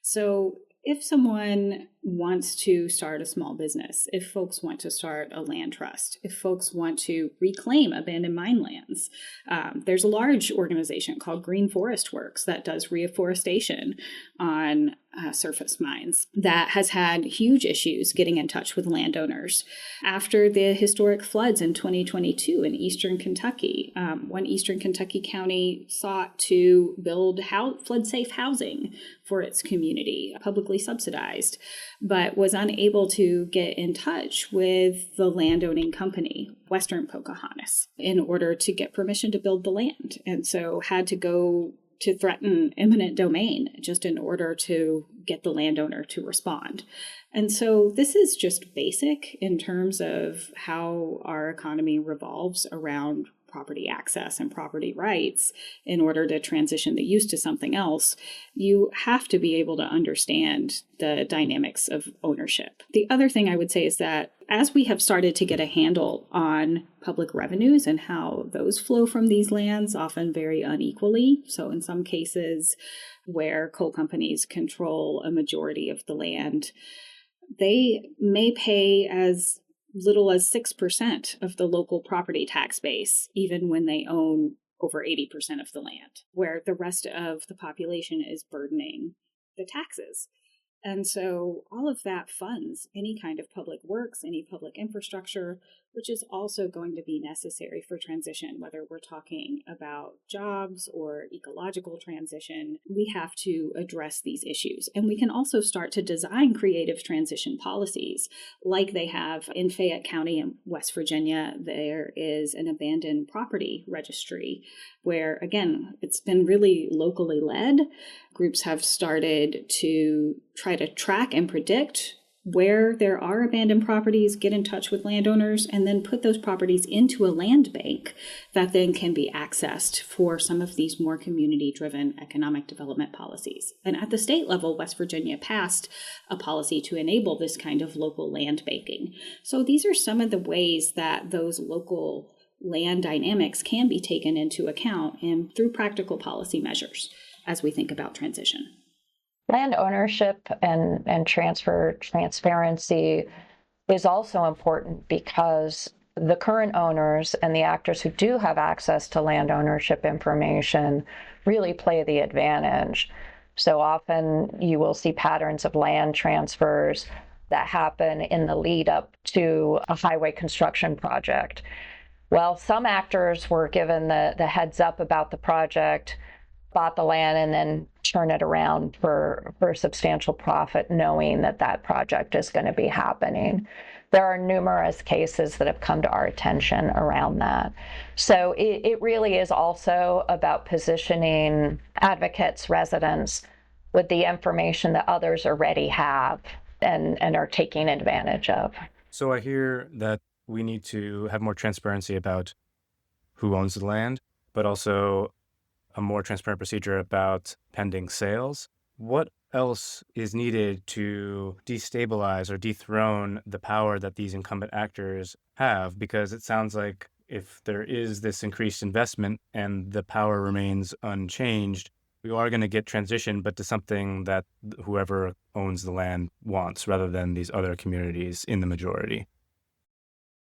So if someone wants to start a small business, if folks want to start a land trust, if folks want to reclaim abandoned mine lands, there's a large organization called Green Forest Works that does reforestation on surface mines that has had huge issues getting in touch with landowners. After the historic floods in 2022 in eastern Kentucky, one eastern Kentucky county sought to build flood-safe housing for its community, publicly subsidized, but was unable to get in touch with the landowning company, Western Pocahontas, in order to get permission to build the land. And so had to go to threaten eminent domain just in order to get the landowner to respond. And so this is just basic in terms of how our economy revolves around property access and property rights. In order to transition the use to something else, you have to be able to understand the dynamics of ownership. The other thing I would say is that as we have started to get a handle on public revenues and how those flow from these lands, often very unequally. So in some cases where coal companies control a majority of the land, they may pay as little as 6% of the local property tax base, even when they own over 80% of the land, where the rest of the population is burdening the taxes. And so all of that funds any kind of public works, any public infrastructure, which is also going to be necessary for transition, whether we're talking about jobs or ecological transition. We have to address these issues. And we can also start to design creative transition policies like they have in Fayette County in West Virginia. There is an abandoned property registry where, again, it's been really locally led. Groups have started to try to track and predict where there are abandoned properties, get in touch with landowners, and then put those properties into a land bank that then can be accessed for some of these more community-driven economic development policies. And at the state level, West Virginia passed a policy to enable this kind of local land banking. So these are some of the ways that those local land dynamics can be taken into account and through practical policy measures as we think about transition. Land ownership and transparency is also important because the current owners and the actors who do have access to land ownership information really play the advantage. So often you will see patterns of land transfers that happen in the lead up to a highway construction project. Well, some actors were given the heads up about the project, bought the land, and then turn it around for substantial profit, knowing that that project is going to be happening. There are numerous cases that have come to our attention around that. So it really is also about positioning advocates, residents, with the information that others already have and are taking advantage of. So I hear that we need to have more transparency about who owns the land, but also a more transparent procedure about pending sales. What else is needed to destabilize or dethrone the power that these incumbent actors have? Because it sounds like if there is this increased investment and the power remains unchanged, we are going to get transition, but to something that whoever owns the land wants rather than these other communities in the majority.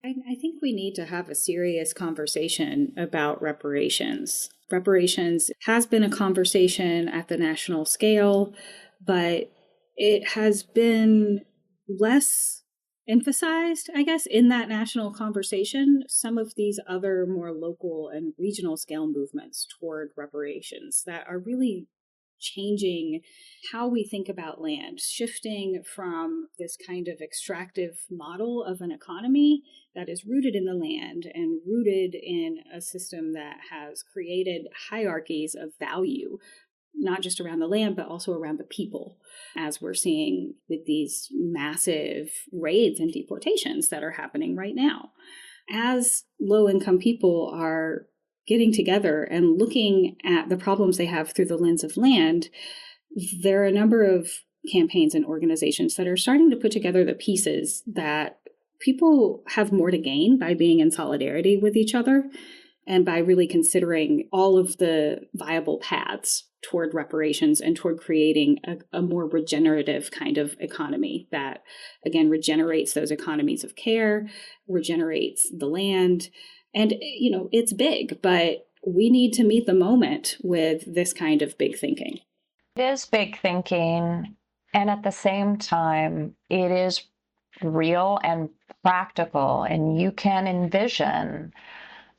I think we need to have a serious conversation about reparations. Reparations has been a conversation at the national scale, but it has been less emphasized, I guess, in that national conversation. Some of these other more local and regional scale movements toward reparations that are really changing how we think about land, shifting from this kind of extractive model of an economy that is rooted in the land and rooted in a system that has created hierarchies of value, not just around the land, but also around the people, as we're seeing with these massive raids and deportations that are happening right now. As low-income people are getting together and looking at the problems they have through the lens of land, there are a number of campaigns and organizations that are starting to put together the pieces that people have more to gain by being in solidarity with each other and by really considering all of the viable paths toward reparations and toward creating a more regenerative kind of economy that, again, regenerates those economies of care, regenerates the land. And, you know, it's big, but we need to meet the moment with this kind of big thinking. It is big thinking. And at the same time, it is real and practical. And you can envision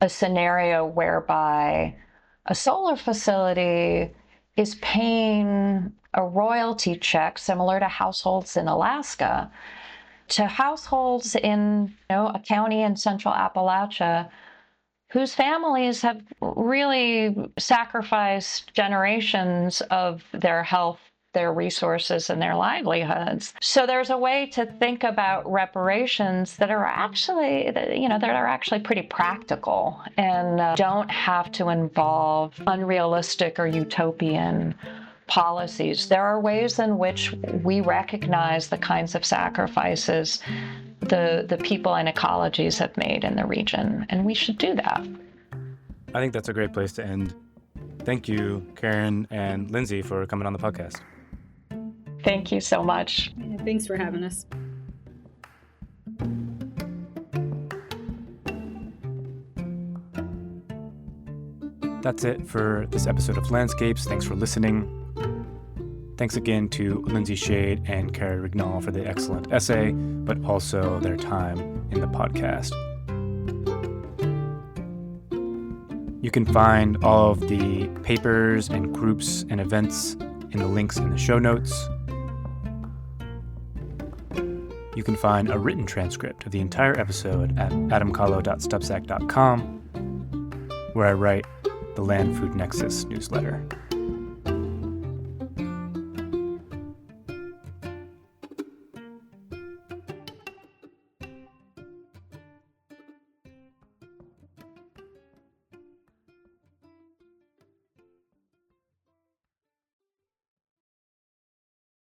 a scenario whereby a solar facility is paying a royalty check similar to households in Alaska to households in a county in Central Appalachia whose families have really sacrificed generations of their health, their resources, and their livelihoods. So there's a way to think about reparations that are actually, that are actually pretty practical and don't have to involve unrealistic or utopian policies. There are ways in which we recognize the kinds of sacrifices the people and ecologies have made in the region, and we should do that. I think that's a great place to end. Thank you, Karen and Lindsay, for coming on the podcast. Thank you so much. Yeah, thanks for having us. That's it for this episode of Landscapes. Thanks for listening. Thanks again to Lindsay Shade and Karen Rignall for the excellent essay, but also their time in the podcast. You can find all of the papers and groups and events in the links in the show notes. You can find a written transcript of the entire episode at adamcalo.substack.com, where I write the Land Food Nexus newsletter.